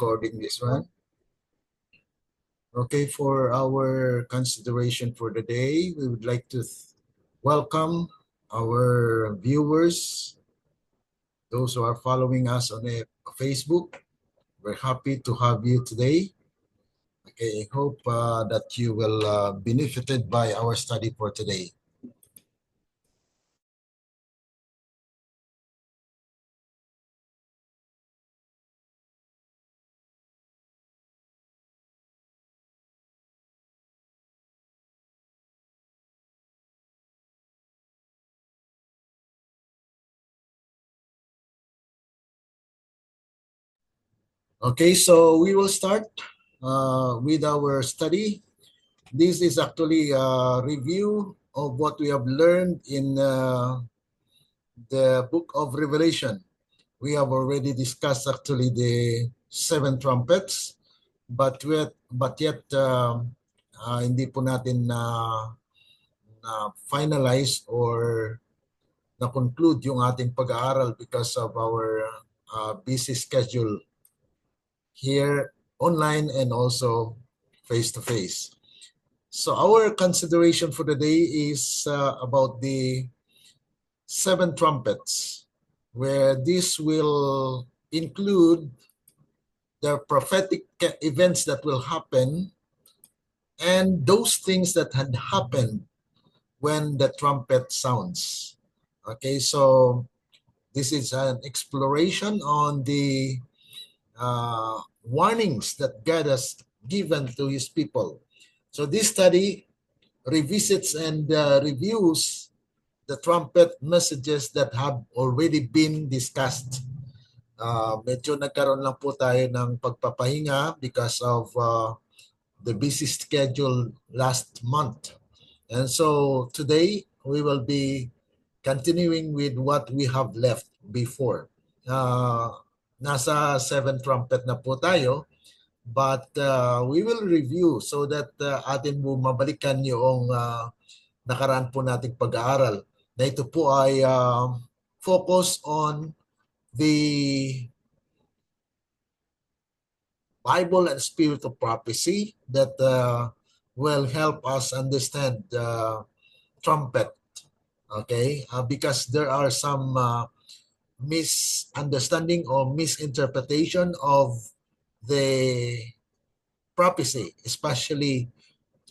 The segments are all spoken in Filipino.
recording this one. Okay, for our consideration for the day, we would like to welcome our viewers, those who are following us on Facebook. We're happy to have you today. Okay, I hope that you will benefited by our study for today. Okay, so we will start with our study. This is actually a review of what we have learned in the book of Revelation. We have already discussed actually the seven trumpets, but yet hindi po natin na finalize or na conclude yung ating pag-aaral because of our busy schedule here online and also face to face. So our consideration for the day is about the seven trumpets, where this will include the prophetic events that will happen and those things that had happened when the trumpet sounds. Okay, so this is an exploration on the warnings that God has given to his people. So this study revisits and reviews the trumpet messages that have already been discussed. Medyo nagkaroon lang po tayo ng pagpapahinga because of the busy schedule last month. And so today we will be continuing with what we have left before. Nasa seven trumpet na po tayo, but we will review so that atin po mabalikan yung nakaraan po nating pag-aaral. Na ito po ay focus on the Bible and spirit of prophecy that will help us understand the trumpet. Okay, because there are some misunderstanding or misinterpretation of the prophecy, especially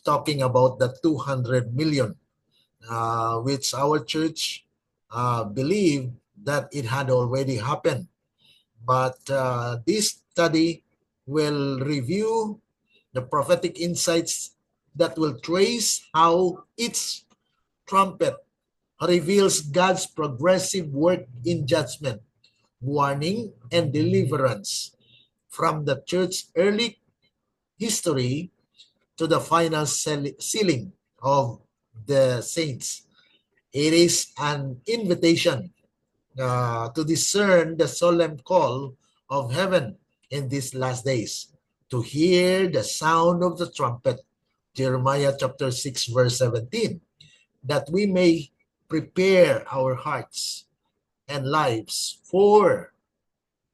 talking about the 200 million, which our church believed that it had already happened. But this study will review the prophetic insights that will trace how each trumpet reveals God's progressive work in judgment, warning, and deliverance from the church's early history to the final sealing of the saints. It is an invitation to discern the solemn call of heaven in these last days, to hear the sound of the trumpet, Jeremiah chapter 6 verse 17, that we may prepare our hearts and lives for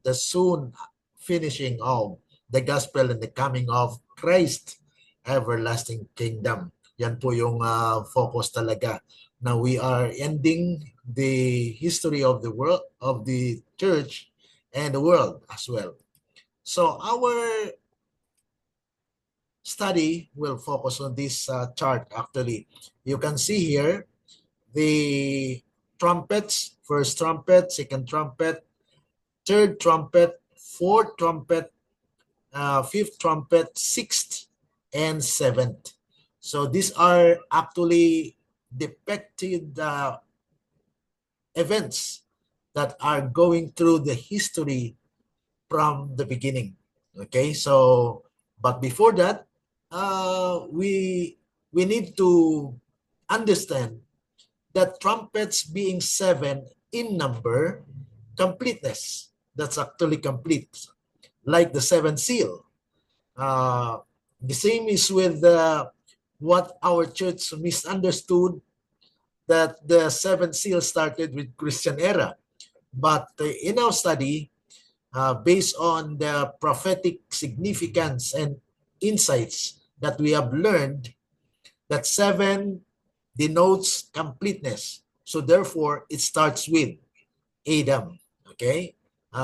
the soon finishing of the gospel and the coming of Christ everlasting kingdom. Yan po yung focus talaga. Now we are ending the history of the world, of the church and the world as well. So our study will focus on this chart actually. You can see here the trumpets, first trumpet, second trumpet, third trumpet, fourth trumpet, fifth trumpet, sixth, and seventh. So these are actually depicted events that are going through the history from the beginning. Okay, so but before that, we need to understand that trumpets being seven in number, completeness. That's actually complete, like the seventh seal. The same is with what our church misunderstood, that the seventh seal started with Christian era. But in our study, based on the prophetic significance and insights that we have learned, that 7 denotes completeness. So therefore, it starts with Adam. Okay?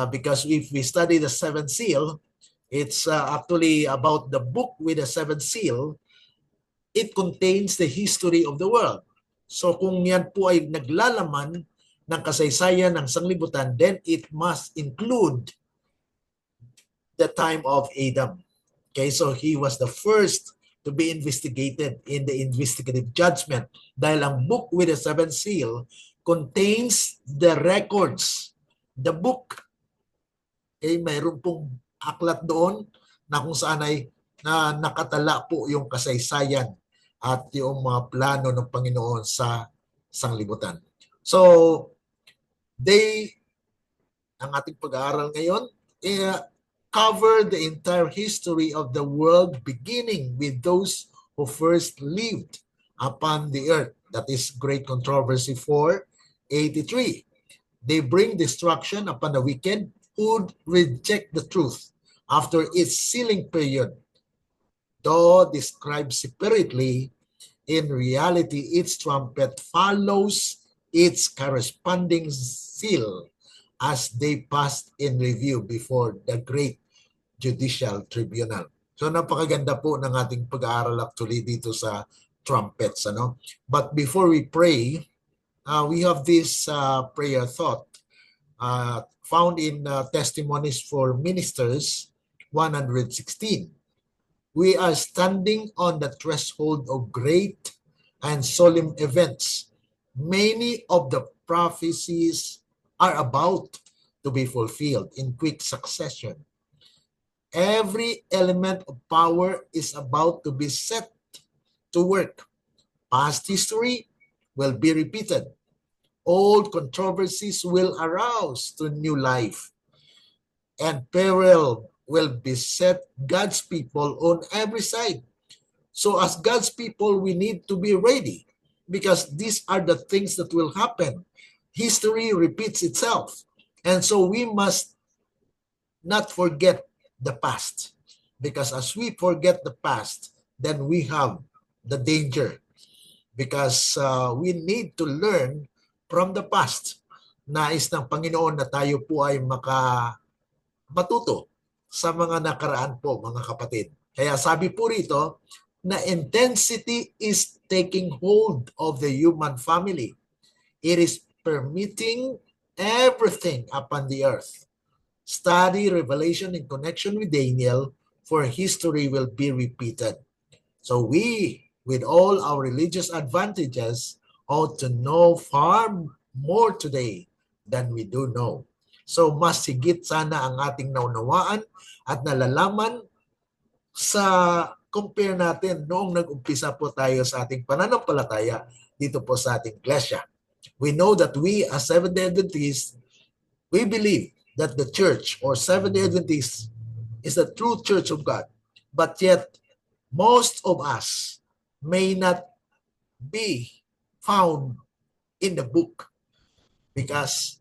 Because if we study the 7th seal, it's actually about the book with the 7th seal. It contains the history of the world. So kung yan po ay naglalaman ng kasaysayan ng sanglibutan, then it must include the time of Adam. Okay, so he was the first to be investigated in the investigative judgment dahil ang book with the 7th seal contains the records. The book, okay, mayroon pong aklat doon na kung saan ay na nakatala po yung kasaysayan at yung mga plano ng Panginoon sa sanglibutan. So, ang ating pag-aaral ngayon, cover the entire history of the world, beginning with those who first lived upon the earth. That is Great Controversy 4:83. They bring destruction upon the wicked who reject the truth after its sealing period. Though described separately, in reality, its trumpet follows its corresponding seal as they passed in review before the great judicial tribunal. So napakaganda po ng ating pag-aaral actually dito sa trumpets. But before we pray, we have this prayer thought found in Testimonies for Ministers 116. We are standing on the threshold of great and solemn events. Many of the prophecies are about to be fulfilled in quick succession. Every element of power is about to be set to work. Past history will be repeated. Old controversies will arouse to new life. And peril will beset God's people on every side. So as God's people, we need to be ready because these are the things that will happen. History repeats itself. And so we must not forget the past, because as we forget the past, then we have the danger, because we need to learn from the past. Nais ng Panginoon na tayo po ay matuto sa mga nakaraan po, mga kapatid. Kaya sabi po rito na intensity is taking hold of the human family. It is permitting everything upon the earth. Study Revelation in connection with Daniel, for history will be repeated. So we, with all our religious advantages, ought to know far more today than we do know. So mas higit sana ang ating naunawaan at nalalaman sa compare natin noong nag-umpisa po tayo sa ating pananampalataya dito po sa ating iglesia. We know that we as Seventh-day Adventists, we believe that the church or Seventh-day Adventists is the true church of God. But yet, most of us may not be found in the book, because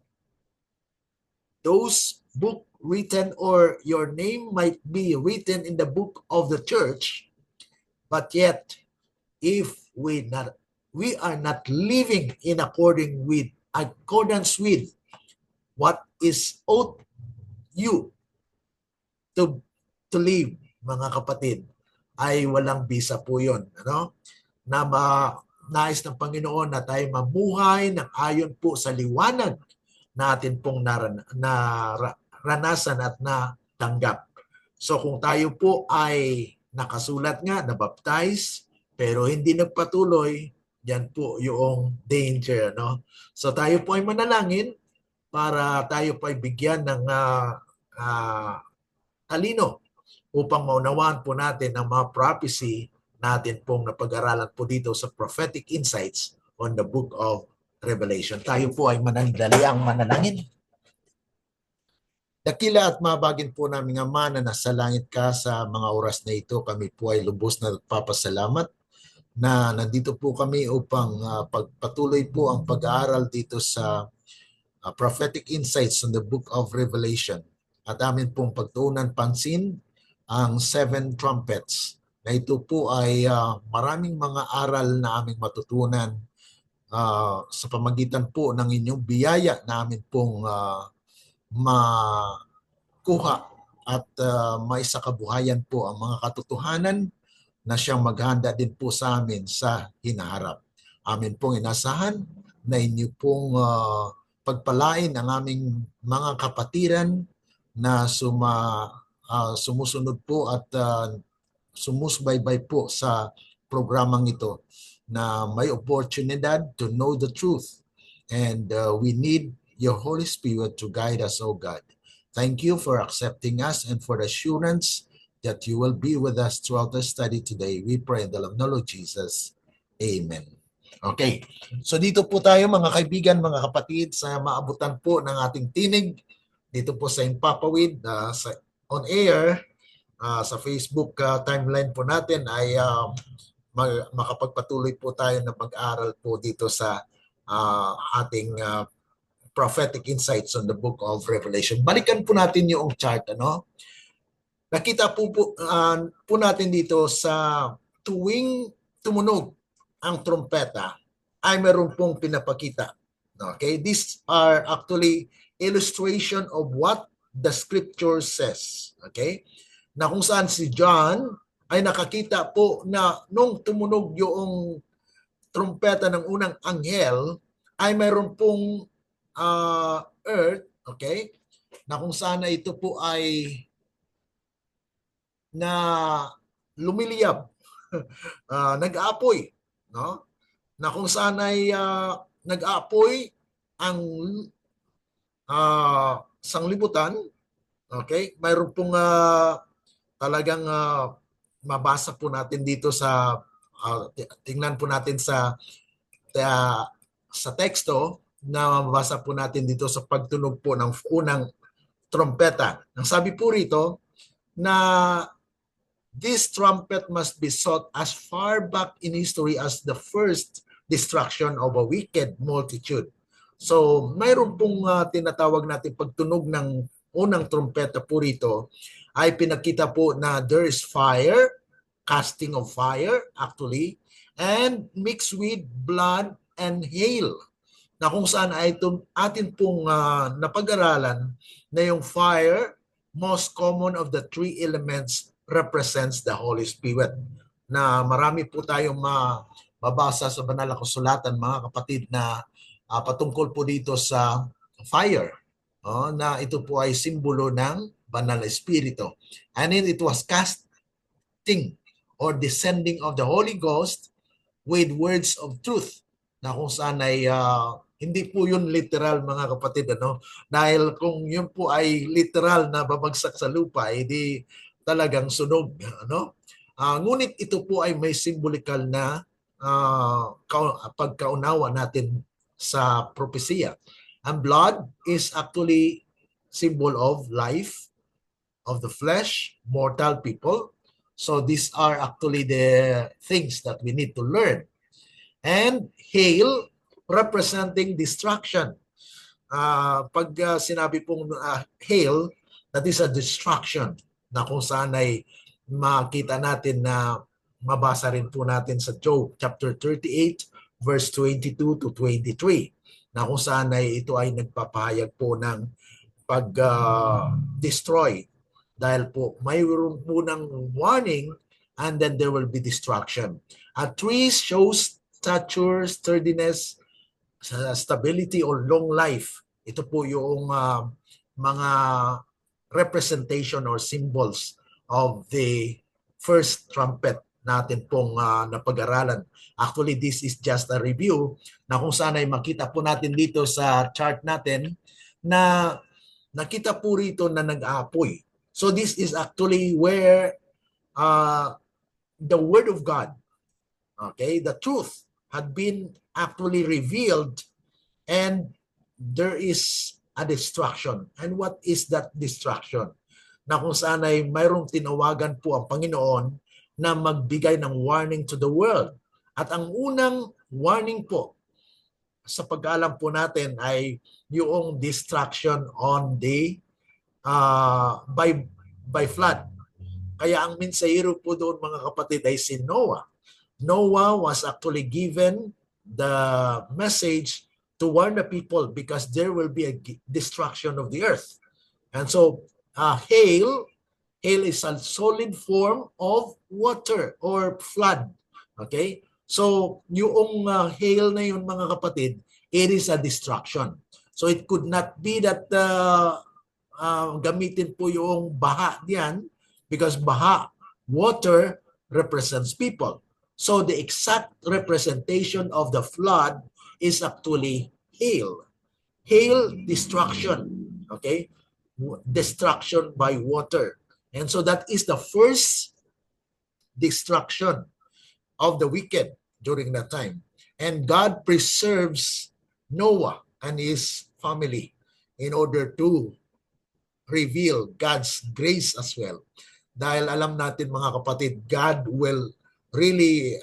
those book written, or your name might be written in the book of the church, but yet if we are not living in accordance with what is owed you to live, mga kapatid, ay walang bisa po yun. Nais ng Panginoon na tayo mamuhay ng ayon po sa liwanag natin pong naranasan at natanggap. So kung tayo po ay nakasulat nga, nabaptize, pero hindi nagpatuloy, yan po yung danger. So tayo po ay manalangin para tayo po ay bigyan ng talino upang maunawaan po natin ang mga prophecy natin pong napag-aralan po dito sa Prophetic Insights on the Book of Revelation. Tayo po ay manandaliang manalangin. Dakila at mabagin po namin Ama na nasa langit ka, sa mga oras na ito kami po ay lubos na nagpapasalamat na nandito po kami upang pagpatuloy po ang pag-aaral dito sa Prophetic Insights on the Book of Revelation. at amin pong pagtuunan pansin ang seven trumpets, na ito po ay maraming mga aral na aming matutunan sa pamagitan po ng inyong biyaya na amin pong makuha at maisakabuhayan po ang mga katotohanan na siyang maghanda din po sa amin sa hinaharap. Amin pong inasahan na inyo pong pagpalain ang aming mga kapatiran na sumusunod po at sumusbaybay po sa programang ito, na may oportunidad to know the truth. And we need your Holy Spirit to guide us, O God. Thank you for accepting us and for the assurance that you will be with us throughout the study today. We pray in the name of the Lord Jesus. Amen. Okay. So dito po tayo mga kaibigan, mga kapatid, sa maabutan po ng ating tinig dito po sa Impapawid, on air, sa Facebook timeline po natin ay makapagpatuloy po tayo na mag-aral po dito sa ating prophetic insights on the book of Revelation. Balikan po natin yung chart, ano? Nakita po natin dito sa tuwing tumunog ang trompeta ay meron pong pinapakita. Okay? These are actually illustration of what the scripture says. Okay? Na kung saan si John ay nakakita po na nung tumunog yung trompeta ng unang anghel ay meron pong earth, okay? Na kung saan ito po ay na lumiliyab, nag-aapoy, no? Na kung saan ay nag-aapoy ang sanglibutan, okay? Mayroon pong talagang mabasa po natin dito sa tingnan po natin sa teksto na mabasa po natin dito sa pagtunog po ng unang trompeta. Ang sabi po rito na this trumpet must be sought as far back in history as the first destruction of a wicked multitude. So, mayroon pong tinatawag natin pagtunog ng unang trompeta po rito, ay pinakita po na there is fire, casting of fire actually, and mixed with blood and hail. Na kung saan ay atin pong napag-aralan na yung fire, most common of the three elements, represents the Holy Spirit. Na marami po tayong mabasa sa banal na kasulatan, mga kapatid, na patungkol po dito sa fire, na ito po ay simbolo ng banal na espiritu. And it was casting or descending of the Holy Ghost with words of truth, na kung saan ay hindi po yun literal, mga kapatid, ano? Dahil kung yun po ay literal na babagsak sa lupa, hindi talagang sunog, ano? Ngunit ito po ay may symbolikal na pagkaunawa natin sa propesya. And blood is actually symbol of life, of the flesh, mortal people. So these are actually the things that we need to learn. And hail, representing destruction. Pag sinabi pong hail, that is a destruction, na kung saan ay makita natin na mabasa rin po natin sa Job chapter 38 verse 22 to 23, na kung saan ay ito ay nagpapahayag po ng pag-destroy, dahil po mayroon po ng warning and then there will be destruction. Trees shows stature, sturdiness, stability, or long life. Ito po yung mga representation or symbols of the first trumpet natin pong napag-aralan. Actually, this is just a review, na kung saan ay makita po natin dito sa chart natin na nakita po rito na nag-aapoy. So this is actually where the Word of God, okay, the truth had been actually revealed, and there is a destruction. And what is that destruction? Na kung saan ay mayroong tinawagan po ang Panginoon na magbigay ng warning to the world. At ang unang warning po sa pag-alam po natin ay yung destruction on the by flood. Kaya ang mensahero po doon mga kapatid ay si Noah. Noah was actually given the message to warn the people because there will be a destruction of the earth. And so hail is a solid form of water or flood. Okay? So yung hail na yun mga kapatid, it is a destruction. So it could not be that gamitin po yung baha diyan because baha, water represents people. So the exact representation of the flood is actually hail. Hail, destruction. Okay? Destruction by water. And so that is the first destruction of the wicked during that time. And God preserves Noah and his family in order to reveal God's grace as well. Dahil alam natin mga kapatid, God will really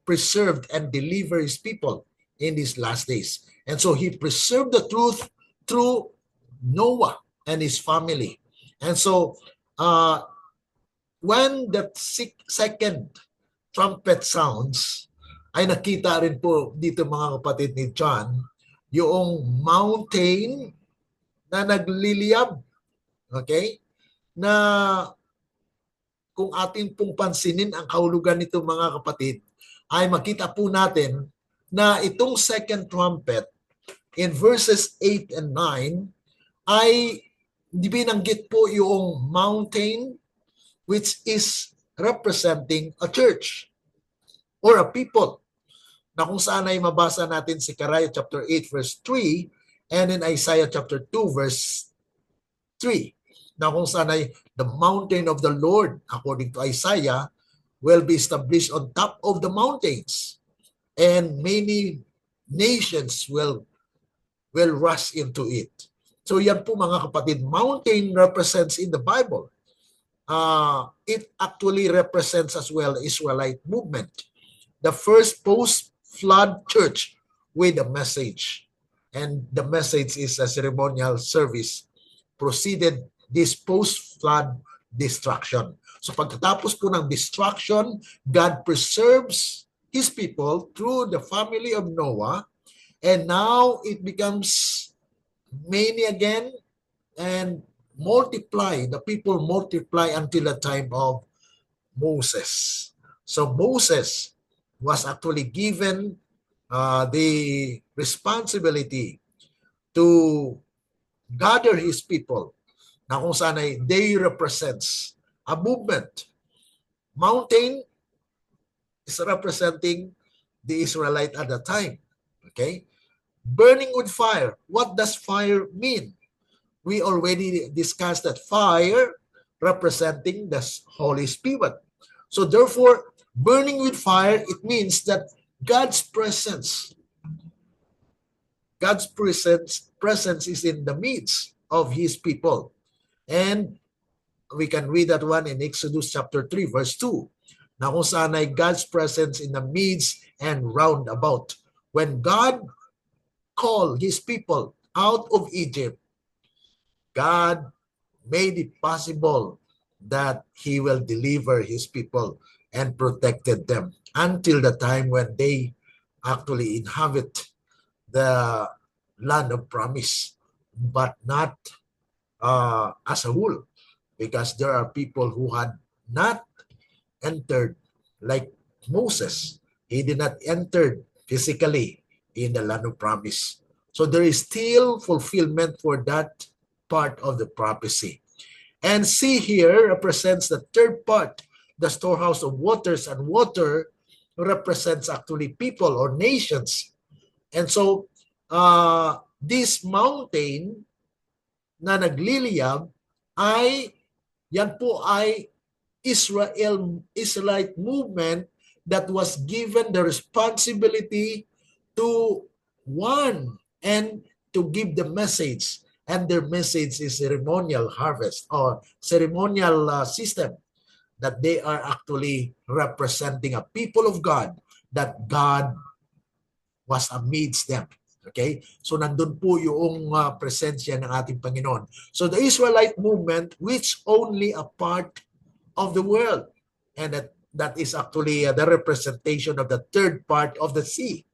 preserve and deliver His people in these last days. And so He preserved the truth through Noah and his family. And so when the second trumpet sounds, ay nakita rin po dito mga kapatid ni John, yung mountain na nagliliyab. Okay? Na kung ating pong pansinin ang kahulugan nito mga kapatid, ay makita po natin na itong second trumpet in verses 8 and 9 ay binanggit po yung mountain which is representing a church or a people. Na kung saan ay mabasa natin si Zechariah chapter 8 verse 3 and in Isaiah chapter 2 verse 3. Na kung saan ay the mountain of the Lord, according to Isaiah, will be established on top of the mountains and many nations will rush into it. So yan po mga kapatid, mountain represents in the Bible. It actually represents as well Israelite movement. The first post-flood church with a message. And the message is a ceremonial service proceeded this post-flood destruction. So pagkatapos po ng destruction, God preserves His people through the family of Noah, and now it becomes many again and multiply. The people multiply until the time of Moses. So Moses was actually given the responsibility to gather his people na kung saan ay they represents a movement. Mountain is representing the Israelite at the time. Okay? Burning with fire. What does fire mean? We already discussed that fire representing the Holy Spirit. So therefore, burning with fire, it means that God's presence is in the midst of His people. And we can read that one in Exodus chapter 3 verse 2. Na kung saan ay God's presence in the midst and round about. When God called His people out of Egypt, God made it possible that He will deliver His people and protected them until the time when they actually inhabit the land of promise, but not as a whole, because there are people who had not entered, like Moses. He did not enter physically in the land of promise. So there is still fulfillment for that part of the prophecy. And see here represents the third part, the storehouse of waters, and water represents actually people or nations. And so this mountain na nagliliyab ay yan po ay Israelite movement that was given the responsibility to warn and to give the message. And their message is ceremonial harvest or ceremonial system, that they are actually representing a people of God, that God was amidst them. Okay? So nandun po yung presensya ng ating Panginoon. So the Israelite movement, which only a part of the world, and that is actually the representation of the third part of the sea.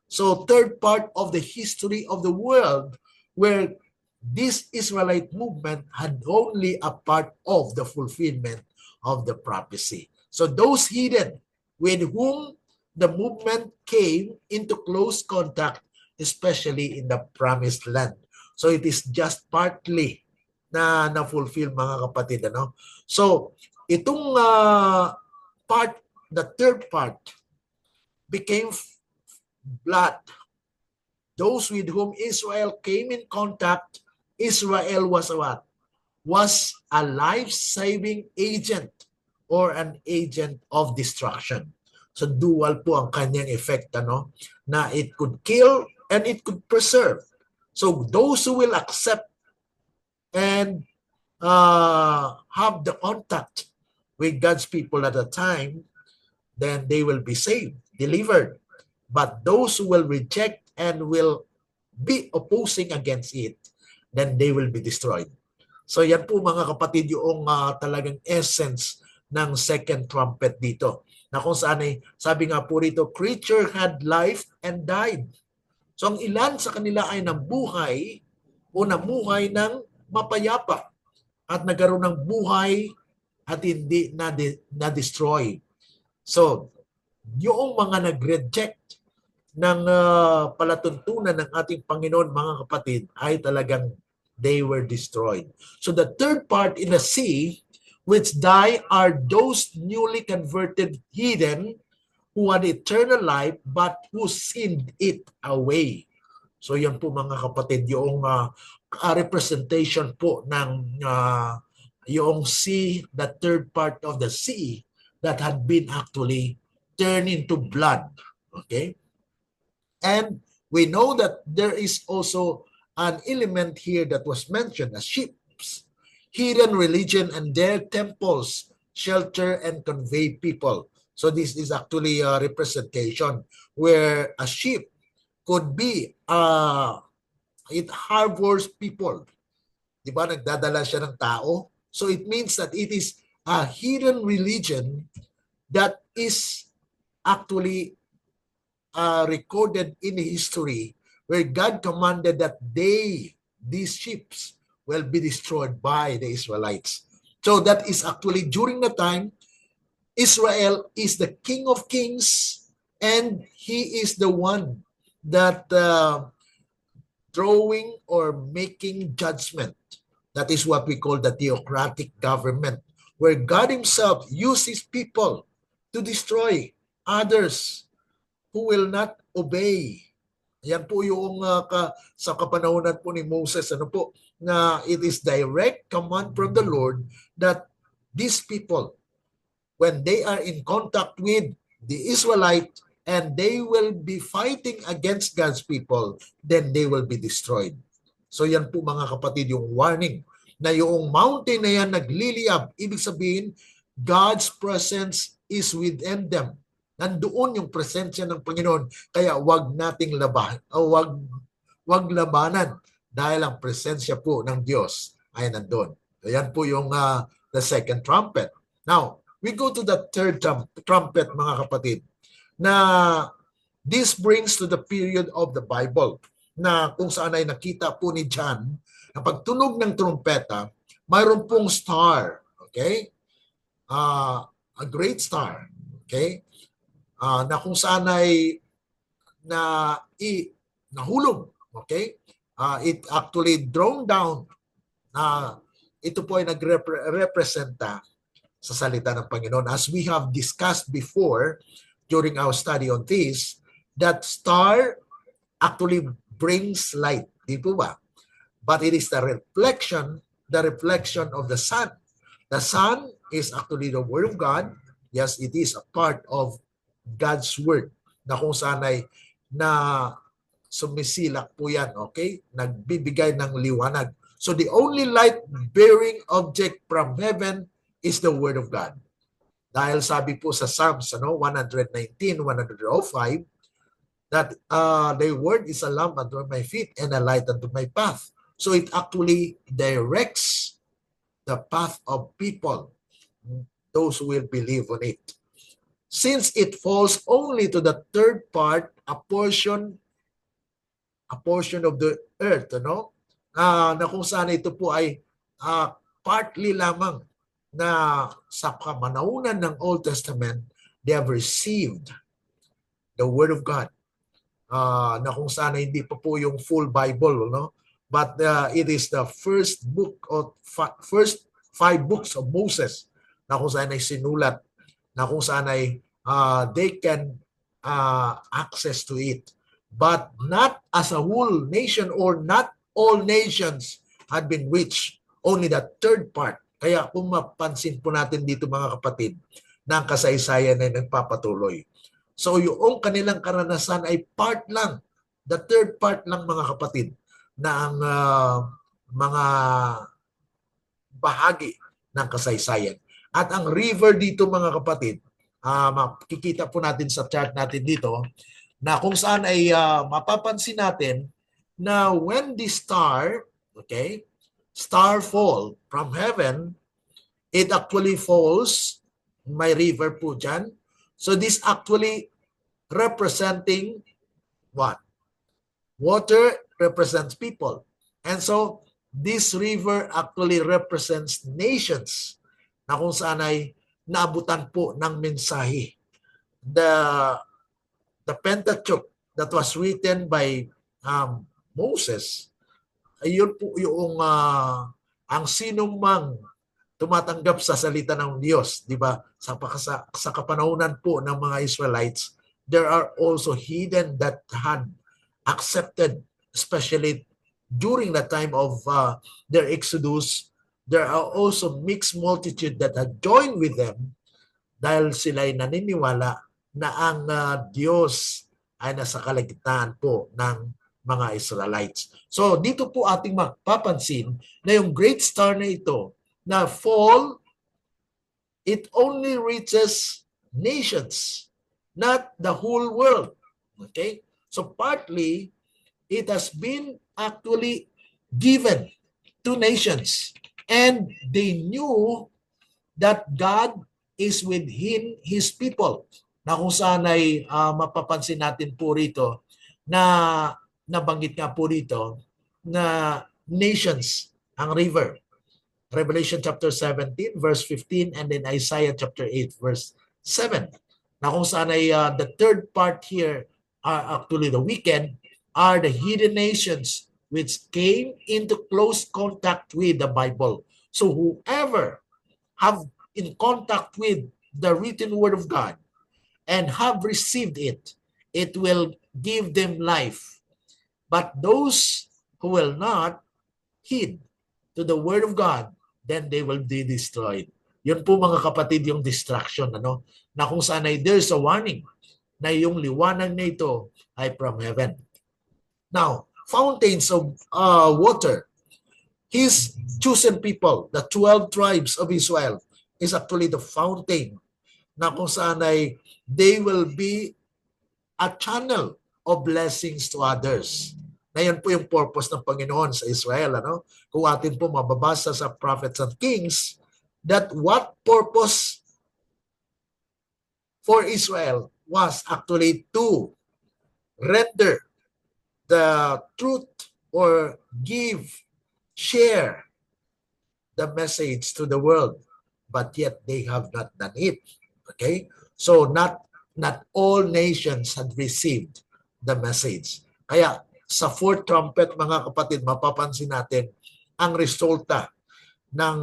So third part of the history of the world, where this Israelite movement had only a part of the fulfillment of the prophecy. So those hidden with whom the movement came into close contact, especially in the promised land. So it is just partly na fulfill, mga kapatid, ano? So itong part, the third part became blood. Those with whom Israel came in contact, Israel was what? Was a life-saving agent or an agent of destruction. So dual po ang kanyang effect, ano? Na it could kill and it could preserve. So those who will accept and have the contact with God's people at the time, then they will be saved, delivered. But those who will reject and will be opposing against it, then they will be destroyed. So yan po, mga kapatid, yung talagang essence ng second trumpet dito. Na kung saan ay, sabi nga po rito, creature had life and died. So ang ilan sa kanila ay nabuhay o namuhay ng mapayapa at nagkaroon ng buhay at hindi na-destroy. So, yung mga nag-reject ng palatuntunan ng ating Panginoon, mga kapatid, ay talagang they were destroyed. So the third part in the sea, which die, are those newly converted heathen who had eternal life but who sinned it away. So yan po, mga kapatid, yung representation po ng yung sea, the third part of the sea that had been actually turned into blood. Okay? And we know that there is also an element here that was mentioned as ships, hidden religion, and their temples shelter and convey people. So this is actually a representation where a ship could be, it harbors people. Di ba? Nagdadala siya ng tao. So it means that it is a hidden religion that is actually recorded in history, where God commanded that these ships will be destroyed by the Israelites. So that is actually during the time Israel is the King of Kings, and he is the one that drawing or making judgment. That is what we call the theocratic government, where God himself uses people to destroy others who will not obey. Yan po yung sa kapanahonan po ni Moses, ano po, na it is direct command from the Lord that these people, when they are in contact with the Israelite and they will be fighting against God's people, then they will be destroyed. So yan po, mga kapatid, yung warning na yung mountain na yan nagliliyab. Ibig sabihin, God's presence is within them. Nandoon yung presensya ng Panginoon. Kaya wag nating wag labanan dahil ang presensya po ng Diyos ay nandoon. Ayan po yung the second trumpet. Now, we go to the third trumpet, mga kapatid, na this brings to the period of the Bible, na kung saan ay nakita po ni John na pagtunog ng trumpeta, mayroon pong star, okay? A great star, okay? Na kung saan ay nahulog, okay? It actually drawn down. Ito po ay nagrepresenta sa salita ng Panginoon. As we have discussed before during our study on this, that star actually brings light. Di po ba? But it is the reflection of the sun. The sun is actually the Word of God. Yes, it is a part of God's Word na kung saan ay na sumisilak po yan, okay? Nagbibigay ng liwanag. So the only light-bearing object from heaven is the Word of God. Dahil sabi po sa Psalms 119, 105, that the word is a lamp unto my feet and a light unto my path. So it actually directs the path of people, those who will believe on it. Since it falls only to the third part, a portion of the earth, ano? Na kung saan ito po ay partly lamang na sa kamanaunan ng Old Testament, they have received the Word of God. Na kung saan hindi pa po yung full Bible, no? But it is the first book of first 5 books of Moses na kung saan ay sinulat, na kung saan ay they can access to it. But not as a whole nation, or not all nations had been reached, only the third part. Kaya kung mapansin po natin dito mga kapatid, na ang kasaysayan ay nagpapatuloy. So yung kanilang karanasan ay part lang, the third part lang mga kapatid, na ang mga bahagi ng kasaysayan. At ang river dito mga kapatid, makikita po natin sa chart natin dito, na kung saan ay mapapansin natin na when the star fall from heaven, it actually falls, may river po dyan. So this actually representing what? Water represents people. And so this river actually represents nations, na kung saan ay naabutan po ng mensahe. The Pentateuch that was written by Moses, ayun po yung ang sinumang tumatanggap sa salita ng Diyos, di ba? Sa kapanahunan po ng mga Israelites, there are also hidden that had accepted, especially during the time of their exodus. There are also mixed multitude that had joined with them dahil sila'y naniniwala na ang Diyos ay nasa kalagitnaan po ng mga Israelites. So dito po ating mapapansin na yung great star na ito na fall, it only reaches nations, not the whole world. Okay? So partly, it has been actually given to nations, and they knew that God is within His people. Na kung saan ay mapapansin natin po rito na nabanggit nga po rito na nations ang river. Revelation chapter 17 verse 15, and then Isaiah chapter 8 verse 7. Na kung saan ay the third part here are actually the wicked, are the hidden nations which came into close contact with the Bible. So whoever have in contact with the written word of God and have received it, it will give them life. But those who will not heed to the word of God, then they will be destroyed. Yun po mga kapatid yung distraction, ano? Na kung saan ay there's a warning na yung liwanag na ito ay from heaven. Now, fountains of water. His chosen people, the 12 tribes of Israel, is actually the fountain na kung saan ay they will be a channel of blessings to others. Na yan po yung purpose ng Panginoon sa Israel. Ano? Kung atin po mababasa sa Prophets and Kings, that what purpose for Israel was actually to render the truth or share the message to the world, but yet they have not done it. Okay? So not all nations had received the message. Kaya sa fourth trumpet, mga kapatid, mapapansin natin ang resulta ng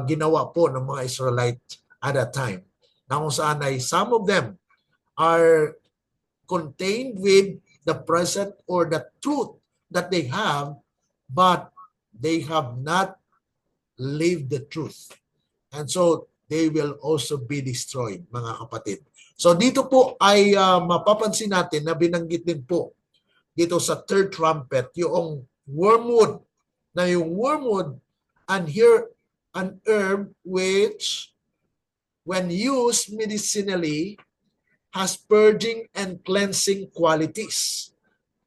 ginawa po ng mga Israelites at that time. Na kung saan ay some of them are contained with the present or the truth that they have, but they have not lived the truth. And so they will also be destroyed, mga kapatid. So dito po ay mapapansin natin na binanggit din po dito sa third trumpet yung wormwood. Na yung wormwood, and here an herb which when used medicinally has purging and cleansing qualities.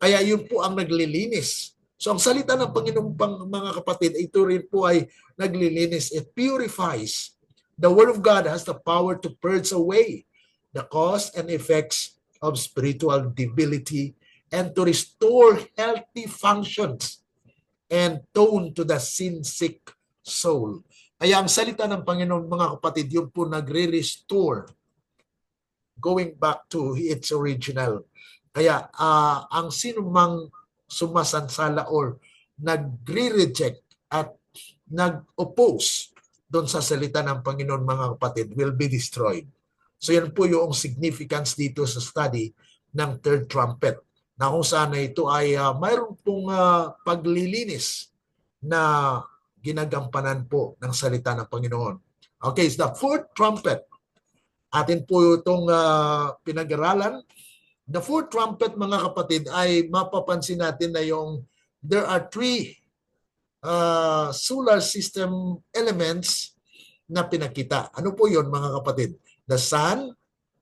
Kaya yun po ang naglilinis. So ang salita ng Panginoon mga kapatid, ito rin po ay naglilinis. It purifies. The Word of God has the power to purge away the cause and effects of spiritual debility and to restore healthy functions and tone to the sin-sick soul. Kaya ang salita ng Panginoon mga kapatid, yun po nagre-restore going back to its original. Kaya ang sino mang sumasansala or nagre-reject at nag-oppose doon sa salita ng Panginoon mga kapatid will be destroyed. So yan po yung significance dito sa study ng third trumpet na kung saan ito ay mayroon pong paglilinis na ginagampanan po ng salita ng Panginoon. Okay, it's the fourth trumpet. Atin po itong pinag-aralan. The fourth trumpet mga kapatid ay mapapansin natin na there are three solar system elements na pinakita. Ano po yon mga kapatid? The sun,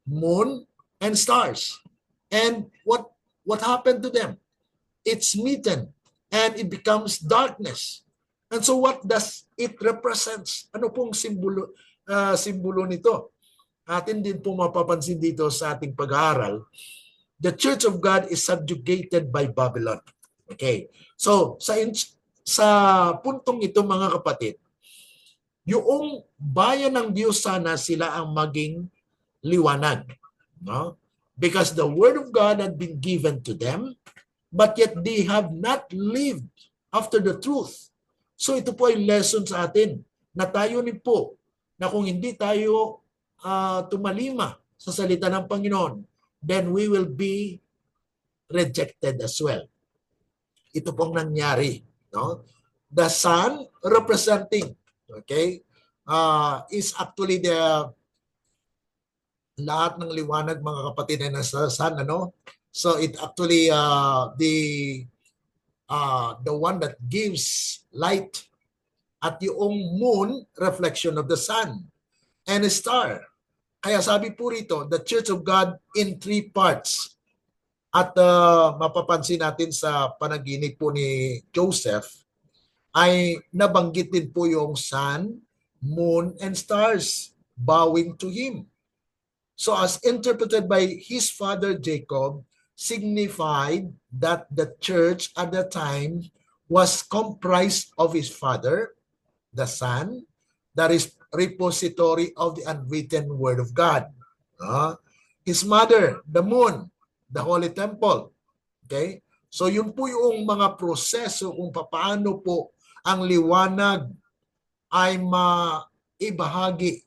moon, and stars. And what happened to them? It's smitten and it becomes darkness. And so what does it represents? Ano pong simbolo nito? Atin din po mapapansin dito sa ating pag-aaral. The Church of God is subjugated by Babylon. Okay. So sa puntong ito mga kapatid, yung bayan ng Diyos sana sila ang maging liwanag, no? Because the word of God had been given to them, but yet they have not lived after the truth. So ito po ay lesson sa atin na tayo din po na kung hindi tayo tumalima sa salita ng Panginoon, then we will be rejected as well. Ito pong nangyari, no? The sun representing, okay, is actually the lahat ng liwanag mga kapatid ay nasa sun, ano? So it actually the one that gives light, at yung moon reflection of the sun, and a star. Kaya sabi po rito, the Church of God in three parts. At mapapansin natin sa panaginip po ni Joseph, ay nabanggit din po yung sun, moon, and stars bowing to him. So as interpreted by his father Jacob, signified that the church at the time was comprised of his father, the son, that is repository of the unwritten word of God. His mother, the moon, the holy temple. Okay? So yun po yung mga proseso kung paano po ang liwanag ay maibahagi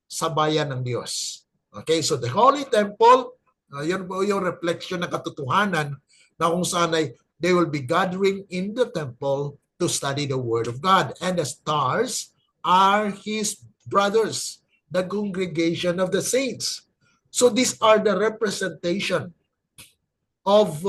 sa bayan ng Diyos. Okay? So the holy temple, yun po yung reflection ng katotohanan na kung saan ay they will be gathering in the temple to study the word of God. And the stars are his brothers, the congregation of the saints. So these are the representation of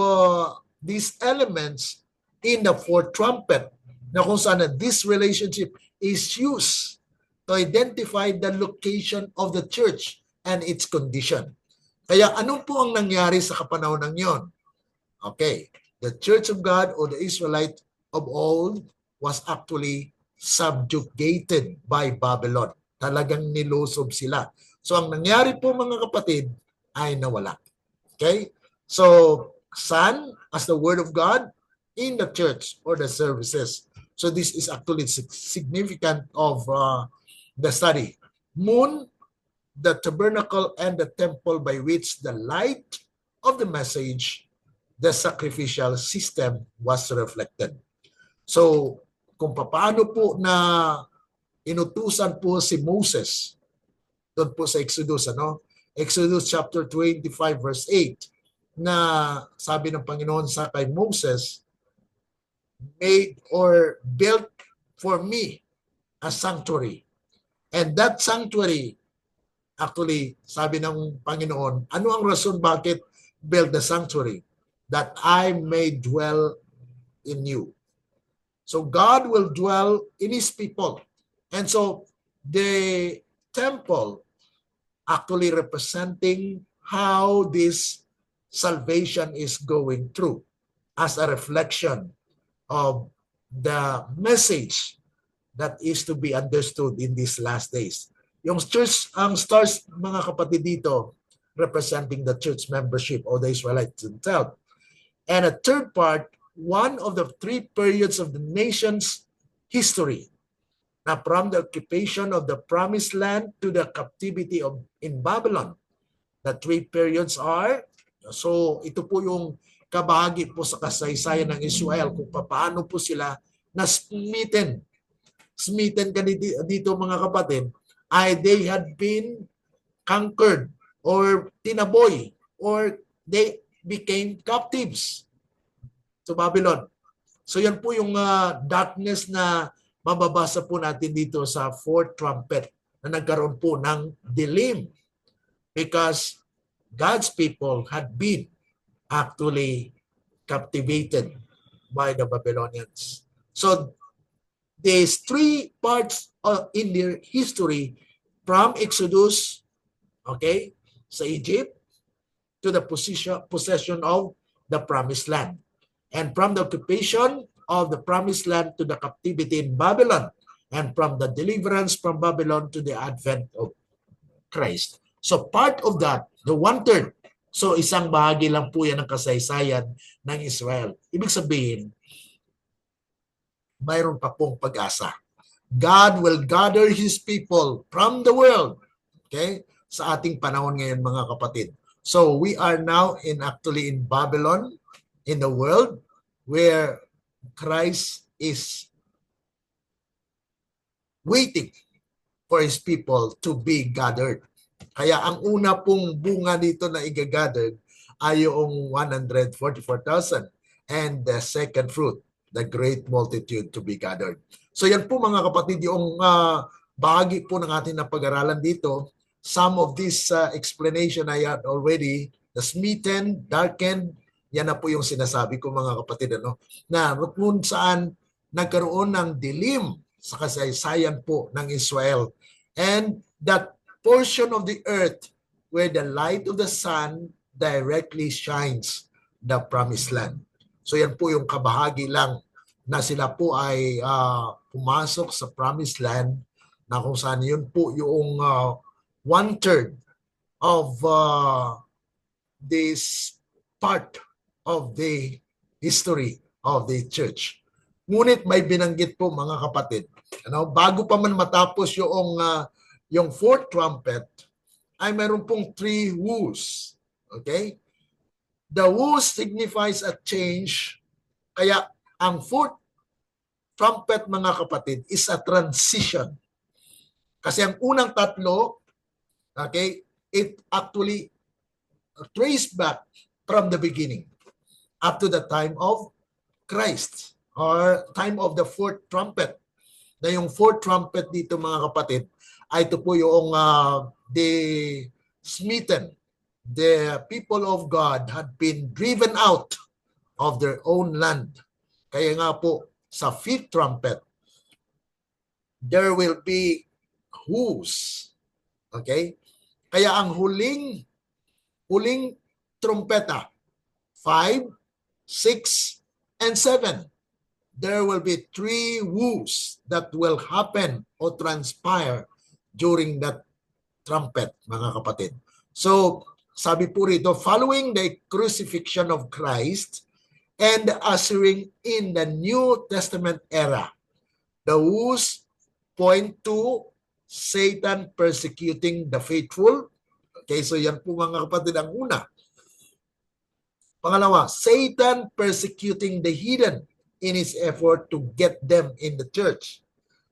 these elements in the fourth trumpet, na kung saan this relationship is used to identify the location of the church and its condition. Kaya ano po ang nangyari sa kapanahonan yon? Okay, the Church of God or the Israelite of old was actually subjugated by Babylon. Talagang nilusob sila. So ang nangyari po mga kapatid ay nawala. Okay? So sun as the word of God in the church or the services. So this is actually significant of the study. Moon, the tabernacle and the temple by which the light of the message, the sacrificial system was reflected. So kung paano po na inutusan po si Moses doon po sa Exodus, ano? Exodus chapter 25 verse 8, na sabi ng Panginoon sa kay Moses, made or built for me a sanctuary. And that sanctuary, actually, sabi ng Panginoon, ano ang rason bakit build the sanctuary? That I may dwell in you. So God will dwell in his people. And so the temple actually representing how this salvation is going through as a reflection of the message that is to be understood in these last days. Yung church, ang stars, mga kapatid dito, representing the church membership of the Israelites themselves. And a third part, one of the three periods of the nation's history, na from the occupation of the promised land to the captivity in Babylon. The three periods are, so ito po yung kabahagi po sa kasaysayan ng Israel kung paano po sila na-smitten. Smitten ka dito mga kapatid, ay they had been conquered or tinaboy or they became captives to Babylon. So yan po yung darkness na mababasa po natin dito sa fourth trumpet na nagkaroon po ng dilim because God's people had been actually captivated by the Babylonians. So these three parts in their history, from Exodus, okay, sa Egypt, to the possession of the promised land. And from the occupation of the promised land to the captivity in Babylon, and from the deliverance from Babylon to the advent of Christ. So part of that, the one-third, so isang bahagi lang po yan ng kasaysayan ng Israel. Ibig sabihin, mayroon pa pong pag-asa. God will gather His people from the world, okay, sa ating panahon ngayon mga kapatid. So we are now actually in Babylon, in the world, where Christ is waiting for His people to be gathered. Kaya ang una pong bunga dito na i-gather ay yung 144,000 and the second fruit, the great multitude to be gathered. So yan po mga kapatid, yung bahagi po ng ating napag-aralan dito. Some of this explanation I had already, the smitten, darkened, yan na po yung sinasabi ko mga kapatid, ano, na kung saan nagkaroon ng dilim sa kasaysayan po ng Israel. And that portion of the earth where the light of the sun directly shines the promised land. So yan po yung kabahagi lang na sila po ay pumasok sa promised land na kung saan yun po yung one-third of this part of the history of the church. Ngunit may binanggit po mga kapatid, ano, bago pa man matapos yung fourth trumpet, ay mayroon pong three woos. Okay? The woos signifies a change. Kaya ang fourth trumpet mga kapatid is a transition. Kasi ang unang tatlo, okay, it actually traced back from the beginning up to the time of Christ or time of the fourth trumpet. Na yung fourth trumpet dito mga kapatid ay ito po yung the smitten, the people of God had been driven out of their own land. Kaya nga po sa fifth trumpet, there will be whos. Okay? Kaya ang huling trumpeta, 5, 6, and 7, there will be three woos that will happen or transpire during that trumpet, mga kapatid. So, sabi po rito, following the crucifixion of Christ and ushering in the New Testament era, the woos point to Satan persecuting the faithful. Okay, so yan po mga kapatid ang una. Pangalawa, Satan persecuting the heathen in his effort to get them in the church.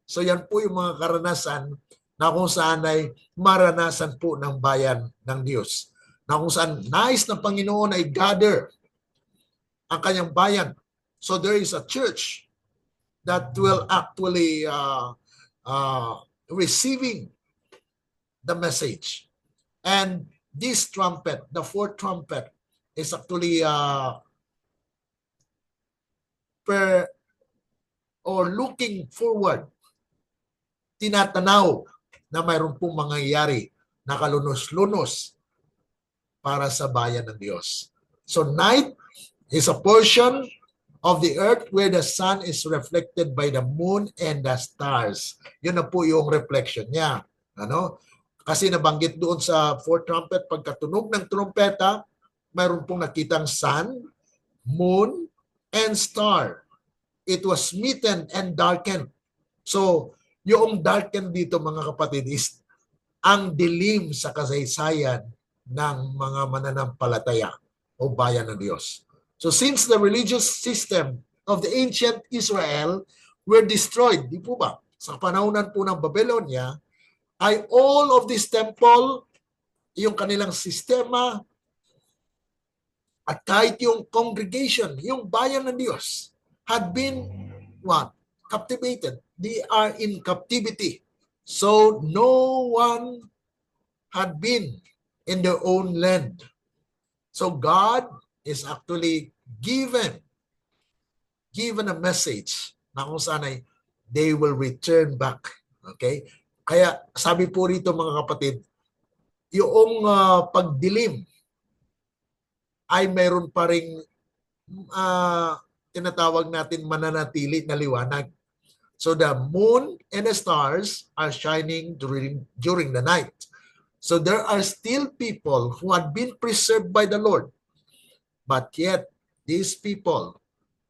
So yan po yung mga karanasan na kung saan ay maranasan po ng bayan ng Diyos. Na kung saan nais ng Panginoon ay gather ang kanyang bayan. So there is a church that will actually receiving the message. And this trumpet, the fourth trumpet, is actually looking forward, tinatanaw na mayroon pong mangyayari na kalunos-lunos para sa bayan ng Diyos. So night is a portion of the earth where the sun is reflected by the moon and the stars. Yun na po yung reflection niya. Ano? Kasi nabanggit doon sa fourth trumpet, pagkatunog ng trumpeta, mayroon pong nakitang sun, moon, and star. It was smitten and darkened. So, yung darkened dito mga kapatid is ang dilim sa kasaysayan ng mga mananampalataya o bayan ng Diyos. So since the religious system of the ancient Israel were destroyed, di po ba? Sa panahonan po ng Babylonia, ay all of this temple, yung kanilang sistema, at kahit yung congregation, yung bayan ng Diyos, had been what? Captivated. They are in captivity. So no one had been in their own land. So God is actually given a message na kung saan ay they will return back. Okay? Kaya sabi po rito mga kapatid, yung pagdilim ay mayroon pa ring tinatawag natin mananatili na liwanag. So the moon and the stars are shining during the night. So there are still people who had been preserved by the Lord. But yet, these people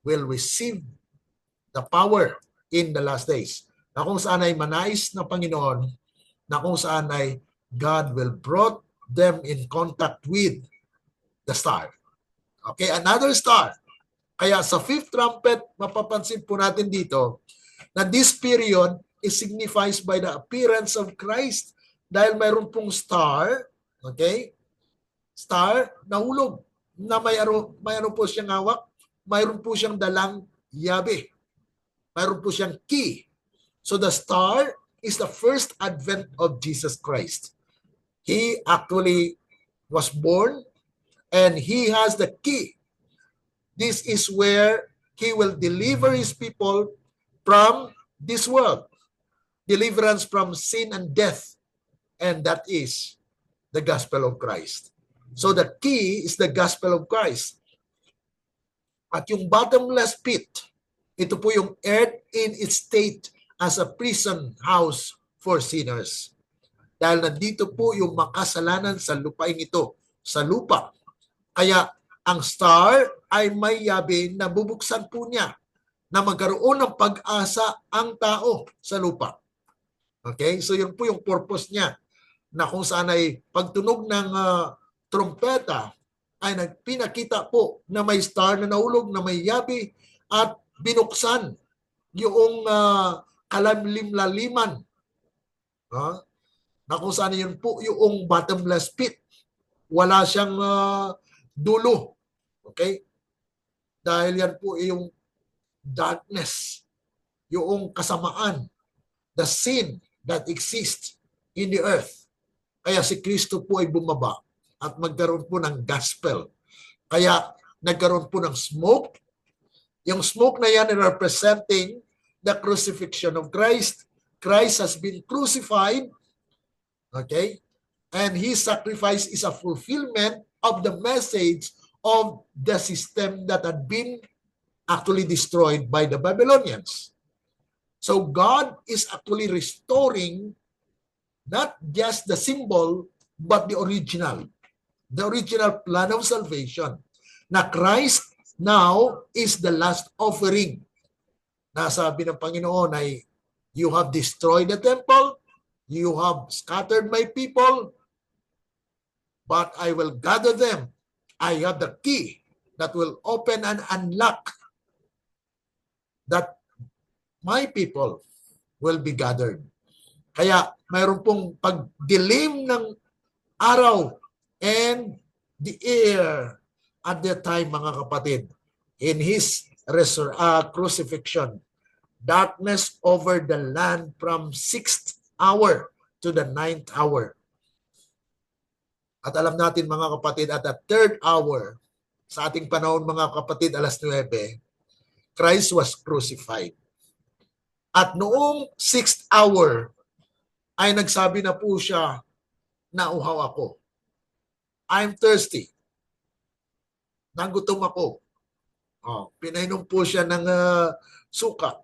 will receive the power in the last days. Na kung saan ay manais na Panginoon, na kung saan ay God will brought them in contact with the star. Okay, another star. Kaya sa fifth trumpet, mapapansin po natin dito na this period is signified by the appearance of Christ. Dahil mayroon pong star, okay? Star na hulog, na mayroon po siyang hawak, mayroon po siyang dalang yabe, mayroon po siyang key. So the star is the first advent of Jesus Christ. He actually was born and he has the key. This is where he will deliver his people from this world. Deliverance from sin and death. And that is the gospel of Christ. So the key is the gospel of Christ. At yung bottomless pit, ito po yung earth in its state as a prison house for sinners. Dahil nandito po yung makasalanan sa lupain ito, sa lupa. Kaya ang star ay may yabe na bubuksan po niya na magkaroon ng pag-asa ang tao sa lupa. Okay? So yun po yung purpose niya, na kung saan ay pagtunog ng trompeta ay nagpinakita po na may star na nahulog, na may yabi at binuksan yung kalamlim-laliman. Na kung saan yun po yung bottomless pit. Wala siyang dulo. Okay? Dahil yan po yung darkness, yung kasamaan, the sin that exists in the earth. Kaya si Kristo po ay bumaba at magkaroon po ng gospel. Kaya nagkaroon po ng smoke. Yung smoke na yan ay representing the crucifixion of Christ. Christ has been crucified. Okay? And his sacrifice is a fulfillment of the message of the system that had been actually destroyed by the Babylonians. So God is actually restoring not just the symbol, but the original plan of salvation. Na Christ now is the last offering. Nasabi ng Panginoon ay, you have destroyed the temple, you have scattered my people, but I will gather them. I have the key that will open and unlock that my people will be gathered. Kaya mayroon pong pagdilim ng araw and the air at that time, mga kapatid, in his crucifixion. Darkness over the land from 6th hour to the 9th hour. At alam natin mga kapatid, at the 3rd hour, sa ating panahon mga kapatid, alas 9, Christ was crucified. At noong 6th hour, ay nagsabi na po siya, nauhaw ako. I'm thirsty. Nagutom ako. Pinainom po siya ng suka.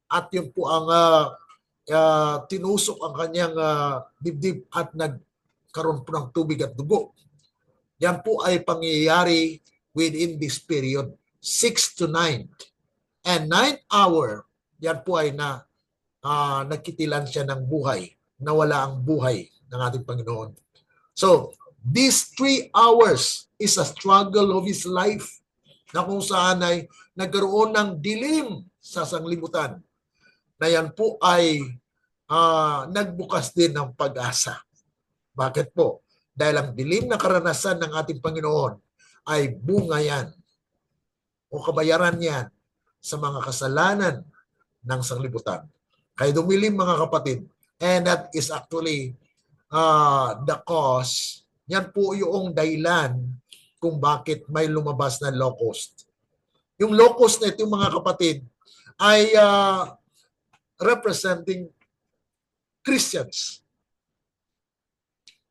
At yun po ang tinusok ang kanyang dibdib at nagkaroon po ng tubig at dugo. Yan po ay pangyayari within this period, 6 to 9. And 9th hour, yan po ay nagkitilan siya ng buhay, nawala ang buhay ng ating Panginoon. So, these 3 hours is a struggle of his life na kung saan ay nagkaroon ng dilim sa sanglibutan na yan po ay nagbukas din ng pag-asa. Bakit po? Dahil ang dilim na karanasan ng ating Panginoon ay bunga yan o kabayaran yan sa mga kasalanan ng sanglibutan. Kaya dumilim mga kapatid. And that is actually the cause. Yan po yung dahilan kung bakit may lumabas na locust. Yung locust na ito mga kapatid ay representing Christians.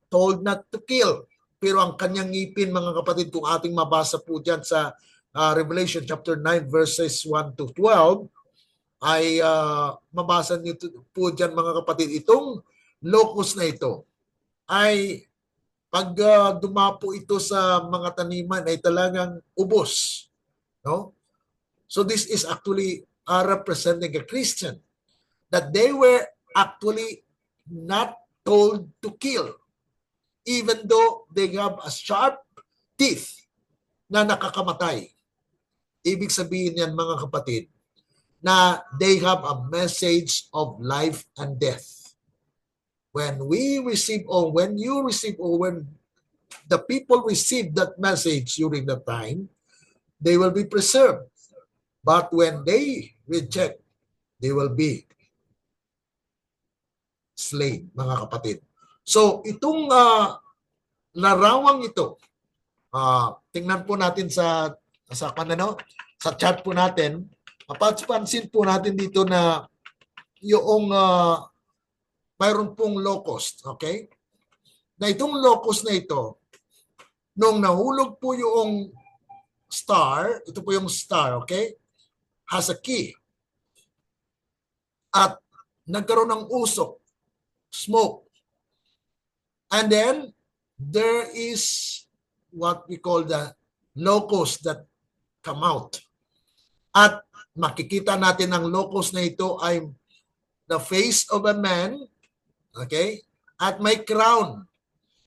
Told not to kill. Pero ang kanyang ngipin mga kapatid, kung ating mabasa po dyan sa Revelation chapter 9 verses 1 to 12, ay mabasa niyo po dyan mga kapatid, itong locust na ito ay pag dumapo ito sa mga taniman ay talagang ubos. No? So this is actually representing a Christian that they were actually not told to kill even though they have a sharp teeth na nakakamatay. Ibig sabihin yan mga kapatid na they have a message of life and death. When we receive or when you receive or when the people receive that message during the time, they will be preserved. But when they reject, they will be slain, mga kapatid. So, itong larawang ito, tingnan po natin sa chat po natin, mapapansin po natin dito na yung mayroon pong locust, okay? Na itong locust na ito, nung nahulog po yung star, ito po yung star, okay? Has a key. At nagkaroon ng usok, smoke. And then, there is what we call the locust that come out. At makikita natin ang locust na ito ay the face of a man, okay? At may crown.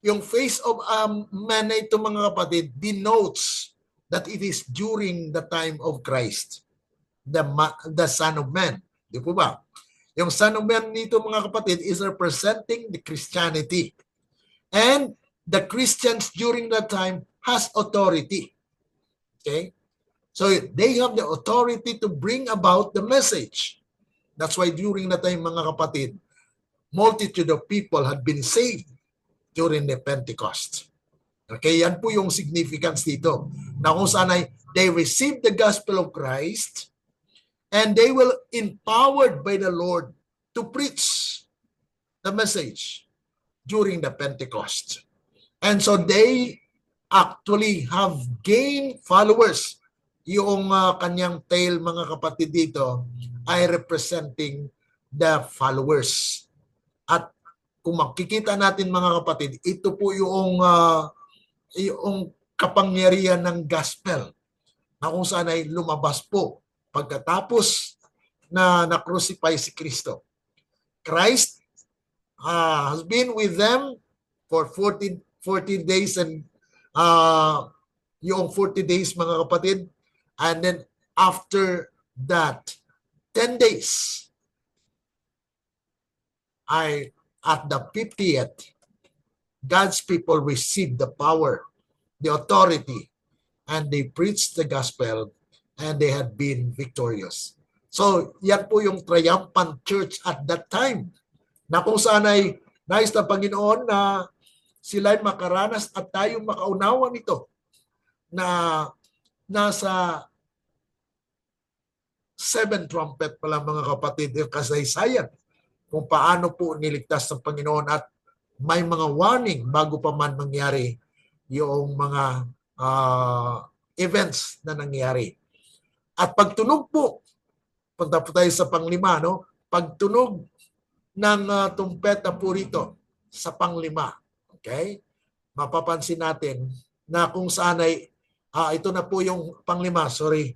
Yung face of a man na ito mga kapatid denotes that it is during the time of Christ, the Son of Man. Di po ba? Yung Son of Man nito mga kapatid is representing the Christianity. And the Christians during that time has authority. Okay? So they have the authority to bring about the message. That's why during that time mga kapatid, multitude of people had been saved during the Pentecost. Okay, yan po yung significance dito. Na kung saan ay they received the gospel of Christ and they will empowered by the Lord to preach the message during the Pentecost. And so they actually have gained followers. Yung kanyang tail mga kapatid dito ay representing the followers. At kung makikita natin mga kapatid, ito po yung kapangyarihan ng gospel na kung saan ay lumabas po pagkatapos na na-crucify si Kristo. Christ has been with them for 40 days and yung 40 days mga kapatid, and then after that 10 days ay at the 50th, God's people received the power, the authority, and they preached the gospel, and they had been victorious. So, yan po yung triumphant church at that time, na kung saan ay nais ng Panginoon na sila'y makaranas at tayong makaunawa nito, na nasa 7 trumpet pala mga kapatid, yung kasaysayan, kung paano po niligtas ng Panginoon at may mga warning bago pa man mangyari yung mga events na nangyari. At pagtunog po, punta po tayo sa panglima, no? Pagtunog ng tumpeta po rito sa panglima. Okay? Mapapansin natin na kung saan ay, ito na po yung panglima, sorry.